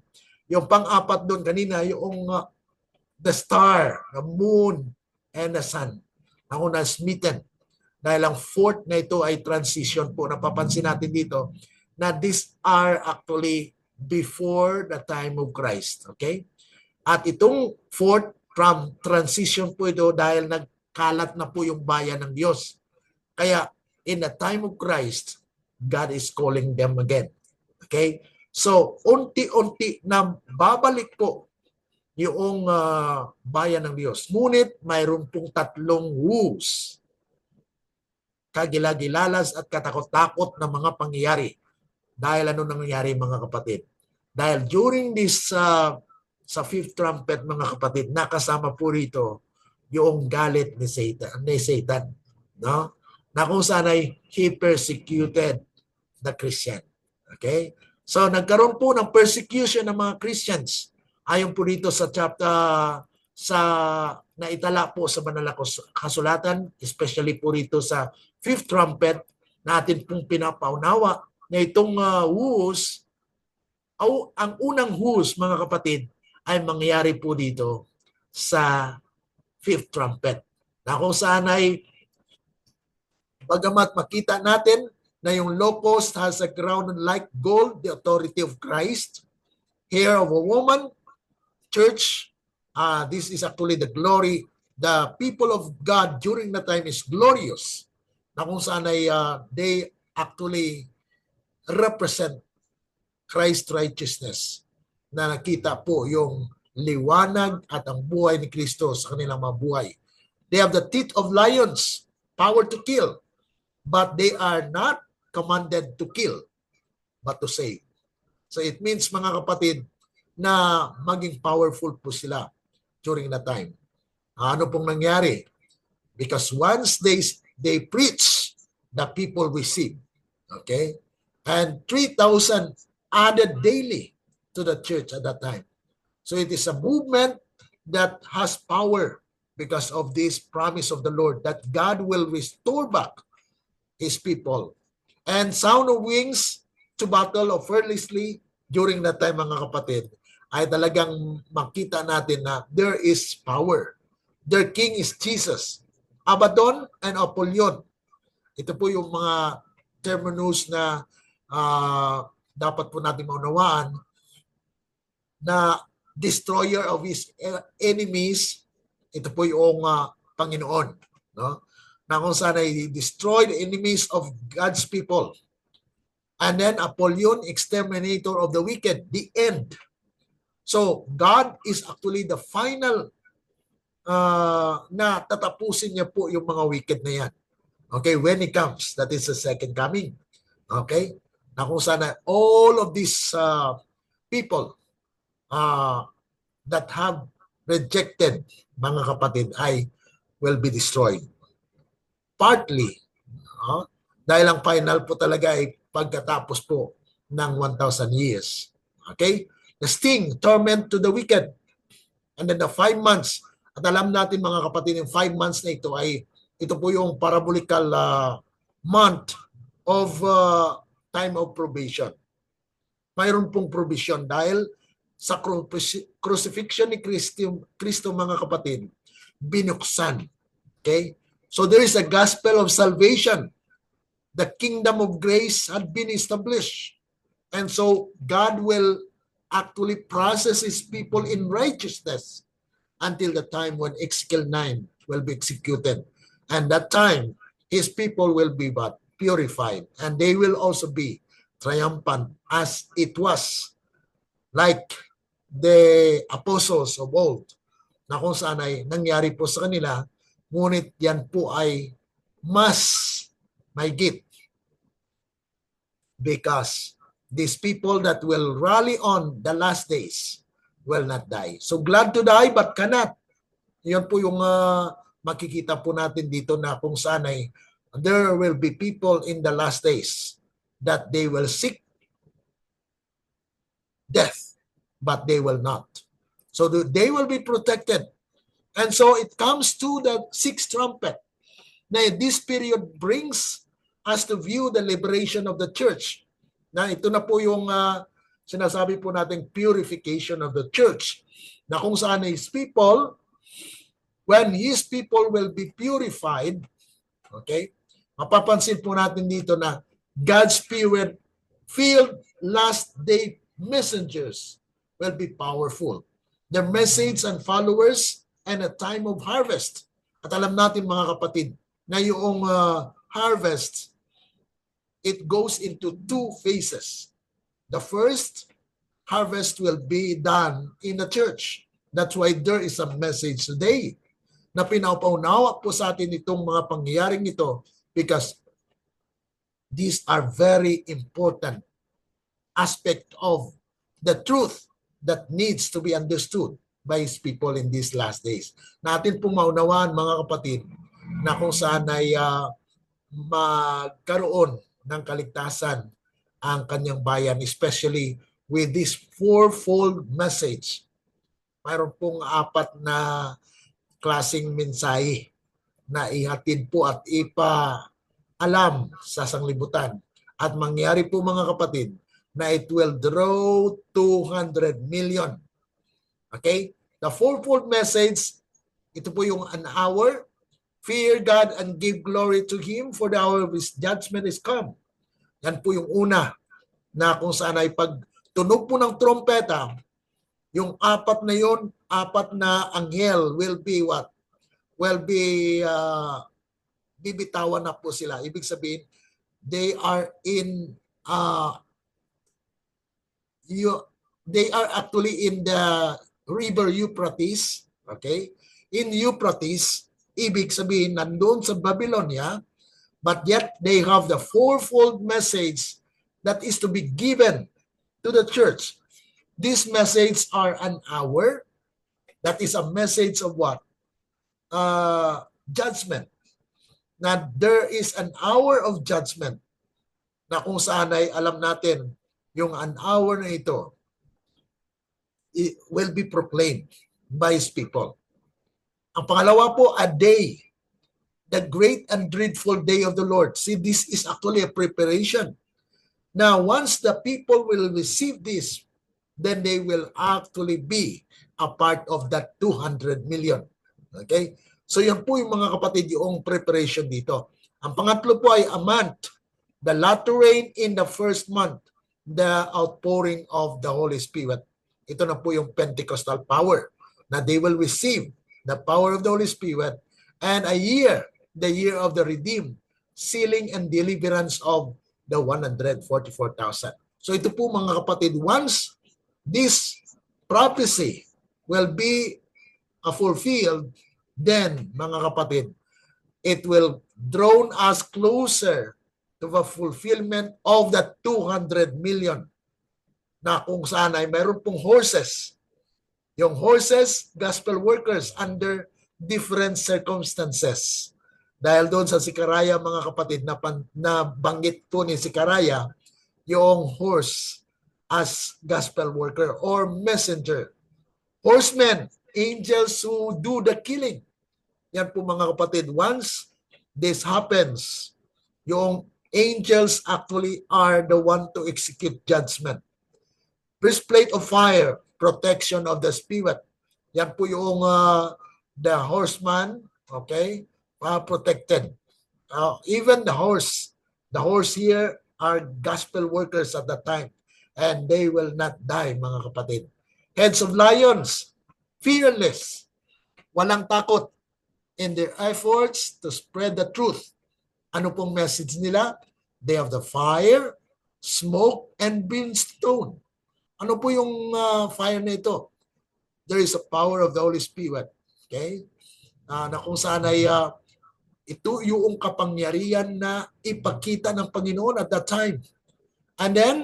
Yung pang-apat doon kanina, yung the star, the moon, and the sun. Ako na smitten. Dahil ang fourth na ito ay transition po. Napapansin natin dito na these are actually before the time of Christ. Okay? At itong fourth transition po ito dahil nagkalat na po yung bayan ng Diyos. Kaya in the time of Christ, God is calling them again. Okay? So, unti-unti na babalik po yung bayan ng Diyos. Ngunit mayroon pong tatlong woes. Kagilagilalas at katakot-takot na mga pangyayari. Dahil ano nangyayari mga kapatid? Dahil during this sa fifth trumpet mga kapatid, nakasama po rito yung galit ni Satan, no? Na kung saan ay he persecuted the Christian. Okay? So nagkaroon po ng persecution ng mga Christians. Ayon po dito sa chapter sa naitala po sa banal na kasulatan, especially po rito sa fifth trumpet, natin pong pinapaunawa na itong woes, ang unang woes mga kapatid, ay mangyayari po dito sa fifth trumpet. Na kung saan ay, bagamat makita natin na yung locust has a crown like gold, the authority of Christ, hair of a woman, church, this is actually the glory. The people of God during the time is glorious. Na kung saan ay they actually represent Christ's righteousness, na nakita po yung liwanag at ang buhay ni Kristo sa kanilang mga buhay. They have the teeth of lions, power to kill, but they are not commanded to kill, but to save. So it means mga kapatid na maging powerful po sila during that time. Ano pong nangyari? Because once they preach, the people receive. Okay? And 3,000 added daily to the church at that time. So it is a movement that has power because of this promise of the Lord that God will restore back His people. And sound of wings to battle of fearlessly during that time mga kapatid, ay talagang makita natin na there is power. Their king is Jesus. Abaddon and Apollyon. Ito po yung mga terminus na dapat po natin maunawaan, na destroyer of his enemies, ito po yung Panginoon, no? Na kung saan ay destroy the enemies of God's people. And then Apollyon, exterminator of the wicked, the end. So God is actually the final na tatapusin niya po yung mga wicked na yan. Okay, when He comes, that is the second coming. Okay? Na kung saan all of these people that have rejected, mga kapatid, will be destroyed. Partly, dahil ang final po talaga ay pagkatapos po ng 1,000 years. Okay? The sting, torment to the wicked. And then the 5 months. At alam natin mga kapatid, yung 5 months na ito ay, ito po yung parabolical month of time of probation. Mayroon pong provision dahil sa crucifixion ni Kristo mga kapatid, binuksan. Okay? So there is a gospel of salvation. The kingdom of grace had been established. And so God will actually process His people in righteousness until the time when Ezekiel 9 will be executed. And that time, His people will be purified. And they will also be triumphant as it was like the apostles of old, na kung saan ay nangyari po sa kanila, ngunit yan po ay mas mahigit because these people that will rally on the last days will not die. So glad to die but cannot. Yan po yung makikita po natin dito na kung saan ay there will be people in the last days that they will seek death, but they will not. So they will be protected. And so it comes to the sixth trumpet. Now this period brings us to view the liberation of the church. Na ito na po yung sinasabi po nating purification of the church. Na kung saan His people, when His people will be purified, okay, mapapansin po natin dito na God's Spirit filled last day messengers will be powerful. Their message and followers and a time of harvest. At alam natin mga kapatid, na yung harvest, it goes into two phases. The first harvest will be done in the church. That's why there is a message today na pinapaunawa po sa atin itong mga pangyayaring ito because these are very important aspect of the truth that needs to be understood by His people in these last days. Natin pong maunawaan mga kapatid na kung saan ay magkaroon ng kaligtasan ang kanyang bayan, especially with this fourfold message. Mayroon pong 4 na klaseng mensahe na ihatid po at ipaalam sa sanglibutan. At mangyari po mga kapatid na it will draw 200 million. Okay? The fourfold message, ito po yung an hour. Fear God and give glory to Him for the hour of His judgment is come. Yan po yung una na kung saan ay pag tunog po ng trompeta, yung 4 na yon, 4 na anghel will be what? Will be, bibitawan na po sila. Ibig sabihin, they are in, they are actually in the river Euphrates. Okay? In Euphrates, ibig sabihin, nandun sa Babylonia, but yet they have the fourfold message that is to be given to the church. These messages are an hour. That is a message of what? Judgment. Na there is an hour of judgment na kung saan ay alam natin yung an hour na ito it will be proclaimed by His people. Ang pangalawa po, a day, the great and dreadful day of the Lord. See, this is actually a preparation. Now, once the people will receive this, then they will actually be a part of that 200 million. Okay? So yan po yung mga kapatid, yung preparation dito. Ang pangatlo po ay a month, the latter rain in the first month, the outpouring of the Holy Spirit. Ito na po yung Pentecostal power na they will receive the power of the Holy Spirit, and a year, the year of the redeemed, sealing and deliverance of the 144,000. So ito po mga kapatid, once this prophecy will be fulfilled, then mga kapatid, it will draw us closer to the fulfillment of the 200 million na kung saan ay mayroon pong horses. Yung horses, gospel workers under different circumstances. Dahil doon sa Sikaraya, mga kapatid, na banggit po ni Sikaraya, yung horse as gospel worker or messenger. Horsemen, angels who do the killing. Yan po mga kapatid, once this happens, yung angels actually are the one to execute judgment. Breastplate of fire, protection of the spirit. Yan po yung the horseman, okay, protected. Even the horse here are gospel workers at that time, and they will not die, mga kapatid. Heads of lions, fearless, walang takot in their efforts to spread the truth. Ano pong message nila? They have the fire, smoke, and brimstone. Ano po yung fire na ito? There is a power of the Holy Spirit. Okay? Na kung saan ay ito yung kapangyarihan na ipakita ng Panginoon at that time. And then,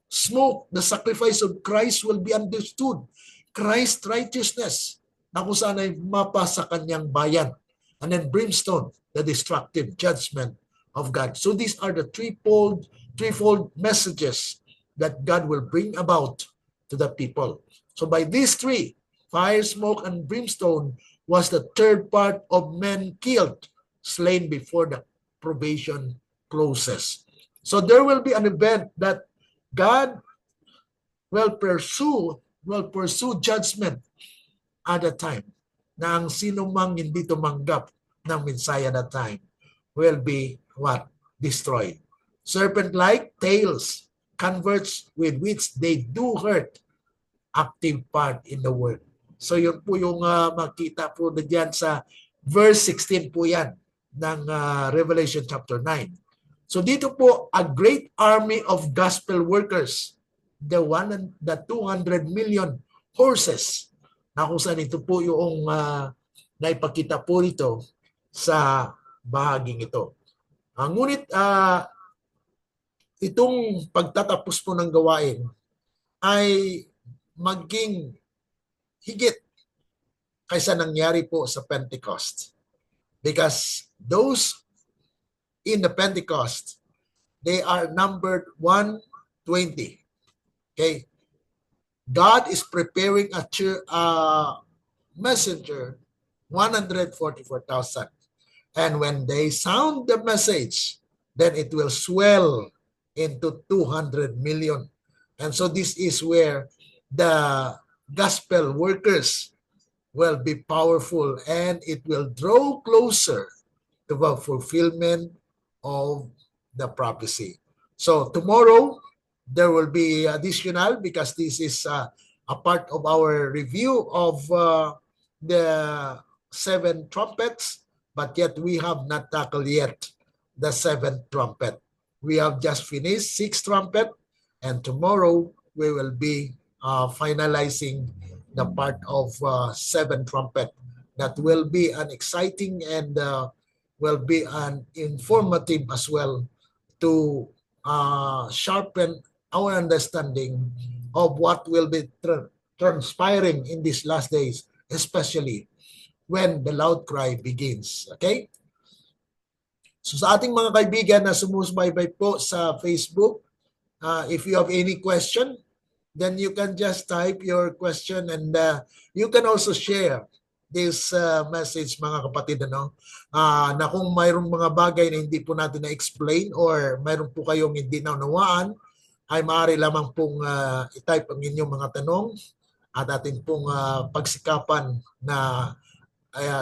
smoke, the sacrifice of Christ will be understood. Christ's righteousness na kung saan ay mapa sa kanyang bayan. And then brimstone, the destructive judgment of God. So these are the threefold threefold messages that God will bring about to the people. So by these three, fire, smoke, and brimstone was the third part of men killed, slain before the probation closes. So there will be an event that God will pursue judgment at a time na ang sino mang hindi tumanggap ng mensahe at that time will be what? Destroyed. Serpent-like tails, converts with which they do hurt, active part in the word. So yun po yung makita po na dyan sa verse 16 po yan ng Revelation chapter 9. So dito po, a great army of gospel workers, the 200 million horses, na kung saan ito po yung naipakita po ito sa bahaging ito. Ngunit itong pagtatapos po ng gawain ay maging higit kaysa nangyari po sa Pentecost. Because those in the Pentecost, they are numbered 120. Okay? God is preparing a messenger, 144,000. And when they sound the message, then it will swell into 200 million. And so this is where the gospel workers will be powerful, and it will draw closer to the fulfillment of the prophecy. So tomorrow, there will be additional, because this is a part of our review of the 7 trumpets, but yet we have not tackled yet the 7th trumpet. We have just finished 6th trumpet, and tomorrow we will be finalizing the part of 7th trumpet. That will be an exciting and will be an informative as well to sharpen our understanding of what will be transpiring in these last days, especially when the loud cry begins. Okay? So sa ating mga kaibigan na sumusubaybay po sa Facebook, if you have any question, then you can just type your question, and you can also share this message, mga kapatid, na kung mayroong mga bagay na hindi po natin na-explain or mayroon po kayong hindi naunawaan, ay maaari lamang pong i-type ang inyong mga tanong at atin pong pagsikapan na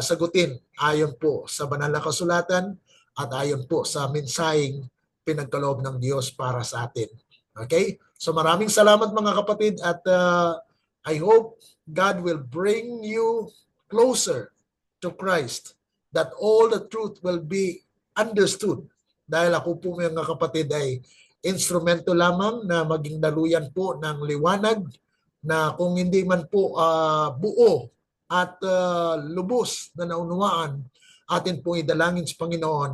sagutin ayon po sa banal na kasulatan at ayon po sa mensaheng pinagkaloob ng Diyos para sa atin. Okay? So maraming salamat mga kapatid, at I hope God will bring you closer to Christ, that all the truth will be understood. Dahil ako po mga kapatid ay instrumento lamang na maging daluyan po ng liwanag, na kung hindi man po buo at lubos na naunawaan, atin pong idalangin sa Panginoon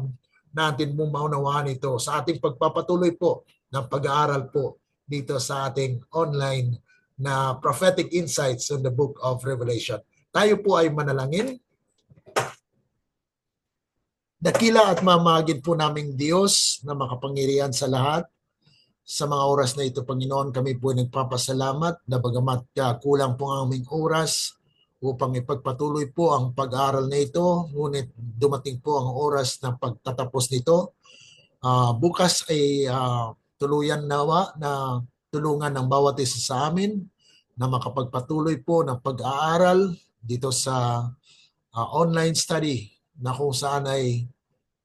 na atin pong maunawaan ito sa ating pagpapatuloy po ng pag-aaral po dito sa ating online na Prophetic Insights on the Book of Revelation. Tayo po ay manalangin. Dakila at mamagin po naming Diyos na makapangyarihan sa lahat, sa mga oras na ito, Panginoon, kami po nagpapasalamat na bagamat kulang po ang aming oras upang ipagpatuloy po ang pag-aaral na ito, ngunit dumating po ang oras ng pagtatapos nito. Bukas ay tuluyan nawa na tulungan ng bawat isa sa amin na makapagpatuloy po ng pag-aaral dito sa online study, na kung saan ay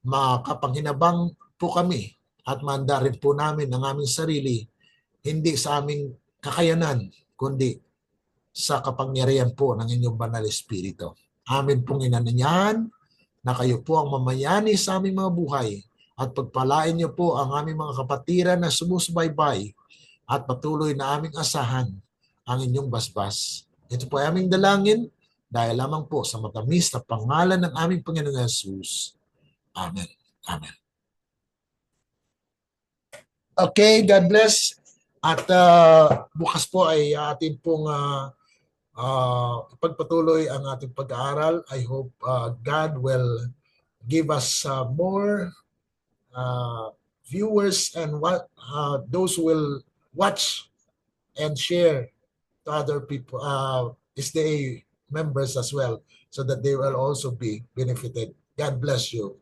makapanghinabang po kami at manda rin po namin ang aming sarili, hindi sa aming kakayanan, kundi sa kapangyarihan po ng inyong banal Espiritu. Amin pong inananyahan na kayo po ang mamayani sa aming mga buhay, at pagpalain niyo po ang aming mga kapatiran na sumusubaybay, at patuloy na aming asahan ang inyong basbas. Ito po ay aming dalangin dahil lamang po sa matamis na pangalan ng aming Panginoong Hesus. Amen. Amen. Okay, God bless. At bukas po ay atin pong ipagpatuloy ang ating pag-aaral. I hope God will give us more viewers and what those who will watch and share to other people, SDA members as well, so that they will also be benefited. God bless you.